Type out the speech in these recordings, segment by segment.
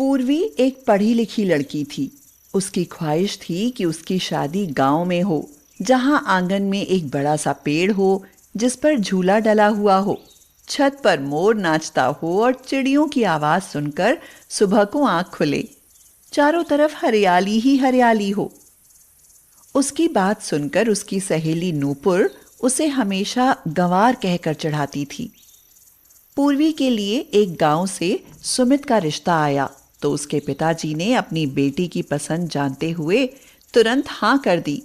पूर्वी एक पढ़ी लिखी लड़की थी। उसकी ख्वाहिश थी कि उसकी शादी गांव में हो, जहां आंगन में एक बड़ा सा पेड़ हो जिस पर झूला डला हुआ हो, छत पर मोर नाचता हो और चिड़ियों की आवाज सुनकर सुबह को आंख खुले, चारों तरफ हरियाली ही हरियाली हो। उसकी बात सुनकर उसकी सहेली नूपुर उसे हमेशा गंवार कहकर चढ़ाती थी। पूर्वी के लिए एक गांव से सुमित का रिश्ता आया तो उसके पिताजी ने अपनी बेटी की पसंद जानते हुए तुरंत हां कर दी।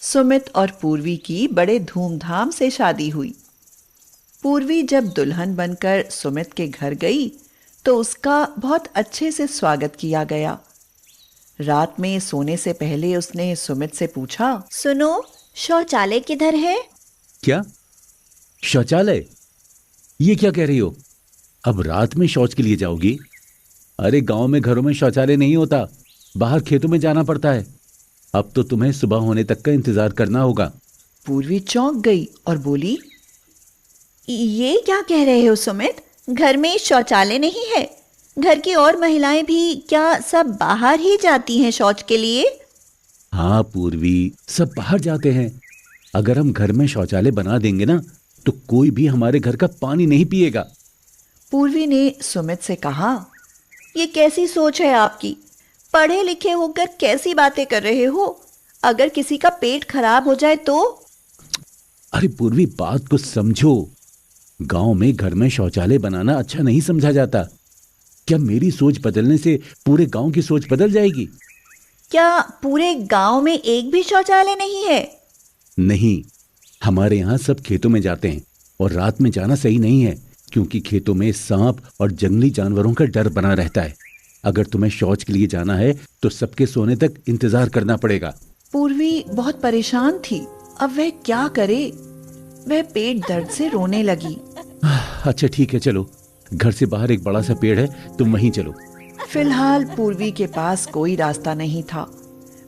सुमित और पूर्वी की बड़े धूमधाम से शादी हुई। पूर्वी जब दुल्हन बनकर सुमित के घर गई तो उसका बहुत अच्छे से स्वागत किया गया। रात में सोने से पहले उसने सुमित से पूछा, सुनो, शौचालय किधर है? क्या? शौचालय? ये क्या कह रही हो? अब रात में शौच के लिए जाओगी? अरे गांव में घरों में शौचालय नहीं होता, बाहर खेतों में जाना पड़ता है। अब तो तुम्हें सुबह होने तक का इंतजार करना होगा। पूर्वी चौंक गई और बोली, ये क्या कह रहे हो सुमित? घर में शौचालय नहीं है? घर की और महिलाएं भी क्या सब बाहर ही जाती हैं शौच के लिए? हाँ पूर्वी, सब बाहर जाते हैं। अगर हम घर में शौचालय बना देंगे ना तो कोई भी हमारे घर का पानी नहीं पिएगा। पूर्वी ने सुमित से कहा, ये कैसी सोच है आपकी? पढ़े लिखे होकर कैसी बातें कर रहे हो? अगर किसी का पेट खराब हो जाए तो? अरे पूर्वी, बात को समझो। गांव में घर में शौचालय बनाना अच्छा नहीं समझा जाता। क्या मेरी सोच बदलने से पूरे गांव की सोच बदल जाएगी? क्या पूरे गांव में एक भी शौचालय नहीं है? नहीं, हमारे यहाँ सब खेतों में जाते हैं और रात में जाना सही नहीं है क्योंकि खेतों में सांप और जंगली जानवरों का डर बना रहता है। अगर तुम्हें शौच के लिए जाना है तो सबके सोने तक इंतजार करना पड़ेगा। पूर्वी बहुत परेशान थी। अब वह क्या करे? वह पेट दर्द से रोने लगी। अच्छा ठीक है, चलो, घर से बाहर एक बड़ा सा पेड़ है, तुम वहीं चलो। फिलहाल पूर्वी के पास कोई रास्ता नहीं था।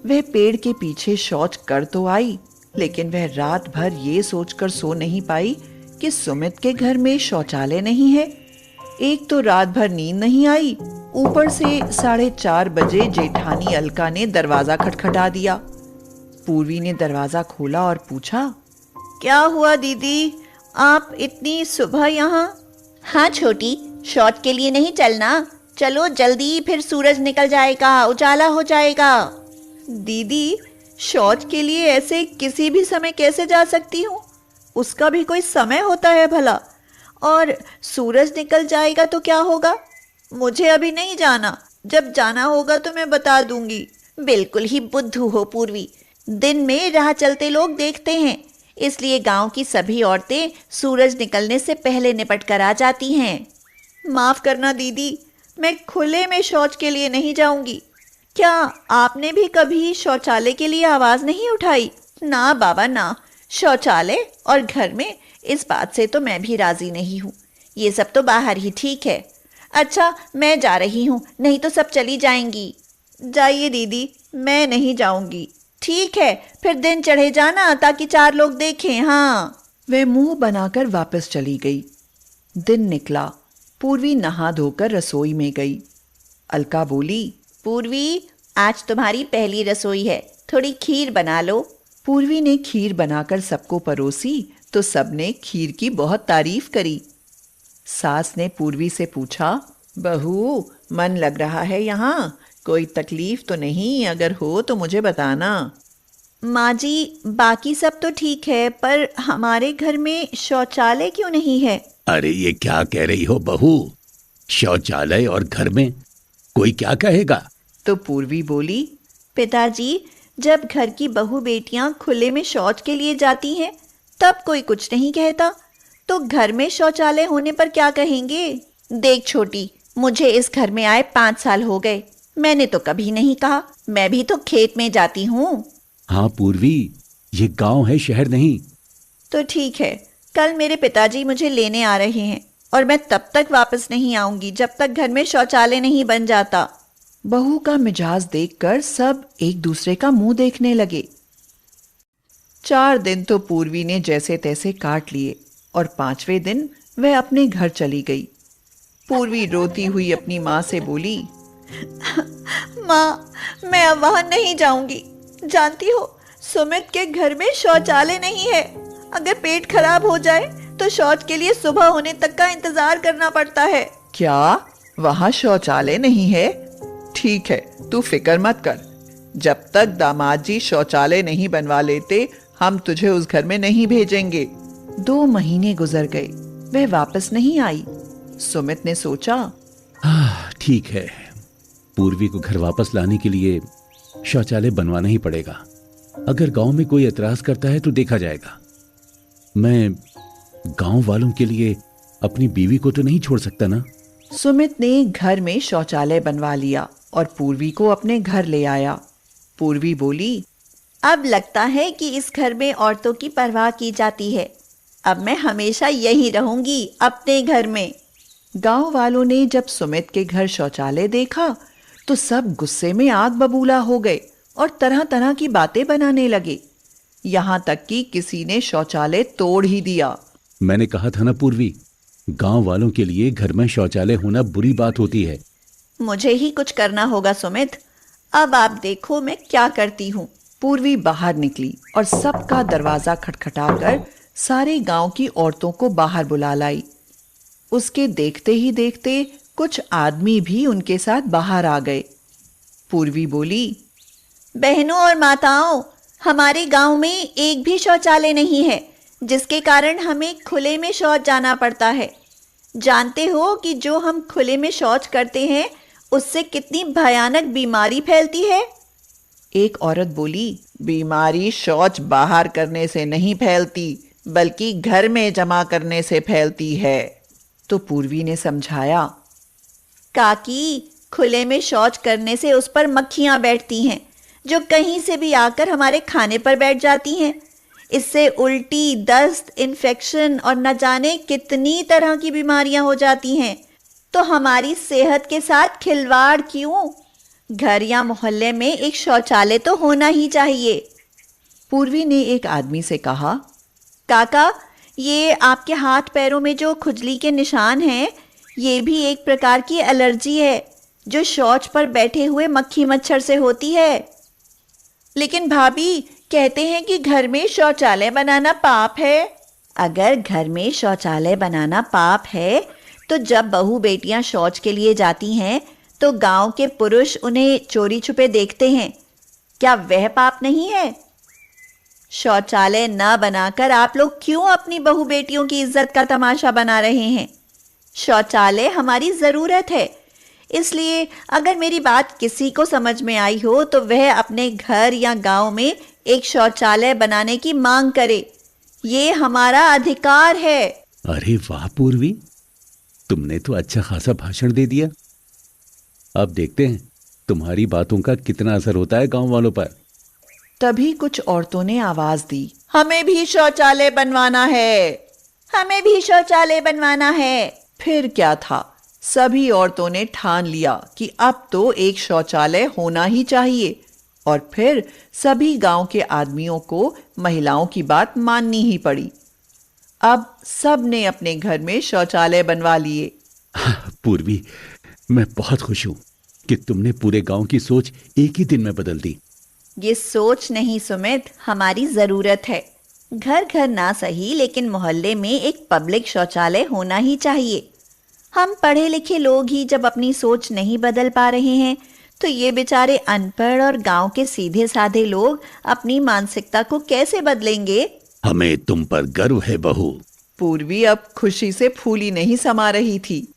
वह पेड़ के पीछे शौच कर तो आई, लेकिन वह रात भर ये सोचकर सो नहीं पाई कि सुमित के घर में शौचालय नहीं है। एक तो रात भर नींद नहीं आई, ऊपर से 4:30 बजे जेठानी अलका ने दरवाजा खटखटा दिया। पूर्वी ने दरवाजा खोला और पूछा, क्या हुआ दीदी, आप इतनी सुबह यहाँ? हाँ छोटी, शौच के लिए नहीं चलना? चलो जल्दी, फिर सूरज निकल जाएगा, उजाला हो जाएगा। दीदी, शौच के लिए ऐसे किसी भी समय कैसे जा सकती हूँ? उसका भी कोई समय होता है भला? और सूरज निकल जाएगा तो क्या होगा? मुझे अभी नहीं जाना, जब जाना होगा तो मैं बता दूंगी। बिल्कुल ही बुद्धू हो पूर्वी। दिन में राह चलते लोग देखते हैं, इसलिए गांव की सभी औरतें सूरज निकलने से पहले निपट कर आ जाती हैं। माफ करना दीदी, मैं खुले में शौच के लिए नहीं जाऊंगी। क्या आपने भी कभी शौचालय के लिए आवाज नहीं उठाई? ना बाबा ना, शौचालय और घर में, इस बात से तो मैं भी राजी नहीं हूँ। ये सब तो बाहर ही ठीक है। अच्छा, मैं जा रही हूँ, नहीं तो सब चली जाएंगी। जाइए दीदी, मैं नहीं जाऊंगी। ठीक है, फिर दिन चढ़े जाना ताकि 4 लोग देखें। हाँ। वह मुंह बनाकर वापस चली गई। दिन निकला। पूर्वी नहा धोकर रसोई में गई। अलका बोली, पूर्वी, आज तुम्हारी पहली रसोई है, थोड़ी खीर बना लो। पूर्वी ने खीर बनाकर सबको परोसी तो सबने खीर की बहुत तारीफ करी। सास ने पूर्वी से पूछा, बहू, मन लग रहा है यहाँ? कोई तकलीफ तो नहीं? अगर हो तो मुझे बताना। माँ जी, बाकी सब तो ठीक है, पर हमारे घर में शौचालय क्यों नहीं है? अरे ये क्या कह रही हो बहू? शौचालय और घर में कोई क्या कहेगा? तो पूर्वी बोली, पिताजी, जब घर की बहू बेटियां खुले में शौच के लिए जाती हैं तब कोई कुछ नहीं कहता, तो घर में शौचालय होने पर क्या कहेंगे? देख छोटी, मुझे इस घर में आए 5 साल हो गए, मैंने तो कभी नहीं कहा। मैं भी तो खेत में जाती हूँ। हाँ पूर्वी, ये गांव है, शहर नहीं। तो ठीक है, कल मेरे पिताजी मुझे लेने आ रहे हैं और मैं तब तक वापस नहीं आऊंगी जब तक घर में शौचालय नहीं बन जाता। बहू का मिजाज देखकर सब एक दूसरे का मुंह देखने लगे। 4 दिन तो पूर्वी ने जैसे तैसे काट लिए और 5वें दिन वह अपने घर चली गई। पूर्वी रोती हुई अपनी माँ से बोली, माँ, मैं अब वहां नहीं जाऊंगी। जानती हो, सुमित के घर में शौचालय नहीं है। अगर पेट खराब हो जाए तो शौच के लिए सुबह होने तक का इंतजार करना पड़ता है। क्या वहाँ शौचालय नहीं है? ठीक है, तू फिक्र मत कर। जब तक दामाद जी शौचालय नहीं बनवा लेते, हम तुझे उस घर में नहीं भेजेंगे। 2 महीने गुजर गए, वह वापस नहीं आई। सुमित ने सोचा, ठीक है, पूर्वी को घर वापस लाने के लिए शौचालय बनवाना ही पड़ेगा। अगर गांव में कोई एतराज करता है तो देखा जाएगा। मैं गांव वालों के लिए अपनी बीवी को तो नहीं छोड़ सकता ना। सुमित ने घर में शौचालय बनवा लिया और पूर्वी को अपने घर ले आया। पूर्वी बोली, अब लगता है कि इस घर में औरतों की परवाह की जाती है। अब मैं हमेशा यही रहूंगी, अपने घर में। गांव वालों ने जब सुमित के घर शौचालय देखा तो सब गुस्से में आग बबूला हो गए और तरह तरह की बातें बनाने लगे। यहाँ तक कि किसी ने शौचालय तोड़ ही दिया। मैंने कहा था ना पूर्वी, गांव वालों के लिए घर में शौचालय होना बुरी बात होती है। मुझे ही कुछ करना होगा सुमित। अब आप देखो मैं क्या करती हूँ। पूर्वी बाहर निकली और सबका दरवाजा खटखटाकर सारे गांव की औरतों को बाहर बुला लाई। उसके देखते ही देखते कुछ आदमी भी उनके साथ बाहर आ गए। पूर्वी बोली, बहनों और माताओं, हमारे गांव में एक भी शौचालय नहीं है, जिसके कारण हमें खुले में शौच जाना पड़ता है। जानते हो कि जो हम खुले में शौच करते हैं उससे कितनी भयानक बीमारी फैलती है। एक औरत बोली, बीमारी शौच बाहर करने से नहीं फैलती, बल्कि घर में जमा करने से फैलती है। तो पूर्वी ने समझाया, काकी, खुले में शौच करने से उस पर मक्खियां बैठती हैं, जो कहीं से भी आकर हमारे खाने पर बैठ जाती हैं। इससे उल्टी, दस्त, इन्फेक्शन और न जाने कितनी तरह की बीमारियां हो जाती हैं। तो हमारी सेहत के साथ खिलवाड़ क्यों? घर या मोहल्ले में एक शौचालय तो होना ही चाहिए। पूर्वी ने एक आदमी से कहा, काका, ये आपके हाथ पैरों में जो खुजली के निशान हैं, ये भी एक प्रकार की एलर्जी है जो शौच पर बैठे हुए मक्खी मच्छर से होती है। लेकिन भाभी, कहते हैं कि घर में शौचालय बनाना पाप है। अगर घर में शौचालय बनाना पाप है तो जब बहू बेटियां शौच के लिए जाती हैं तो गांव के पुरुष उन्हें चोरी छुपे देखते हैं। क्या वह पाप नहीं है? शौचालय न बनाकर आप लोग क्यों अपनी बहू बेटियों की इज्जत का तमाशा बना रहे हैं? शौचालय हमारी जरूरत है। इसलिए अगर मेरी बात किसी को समझ में आई हो तो वह अपने घर या गांव में एक शौचालय बनाने की मांग करे। ये हमारा अधिकार है। अरे वाह पूर्वी, तुमने तो अच्छा खासा भाषण दे दिया। अब देखते हैं तुम्हारी बातों का कितना असर होता है गांव वालों पर। तभी कुछ औरतों ने आवाज दी, हमें भी शौचालय बनवाना है, हमें भी शौचालय बनवाना है। फिर क्या था, सभी औरतों ने ठान लिया कि अब तो एक शौचालय होना ही चाहिए। और फिर सभी गांव के आदमियों को महिलाओं की बात माननी ही पड़ी। अब सब ने अपने घर में शौचालय बनवा लिए। पूर्वी, मैं बहुत खुश हूं कि तुमने पूरे गांव की सोच एक ही दिन में बदल दी। ये सोच नहीं सुमित, हमारी जरूरत है। घर घर ना सही, लेकिन मोहल्ले में एक पब्लिक शौचालय होना ही चाहिए। हम पढ़े लिखे लोग ही जब अपनी सोच नहीं बदल पा रहे हैं तो ये बेचारे अनपढ़ और गांव के सीधे साधे लोग अपनी मानसिकता को कैसे बदलेंगे? हमें तुम पर गर्व है बहू। पूर्वी अब खुशी से फूली नहीं समा रही थी।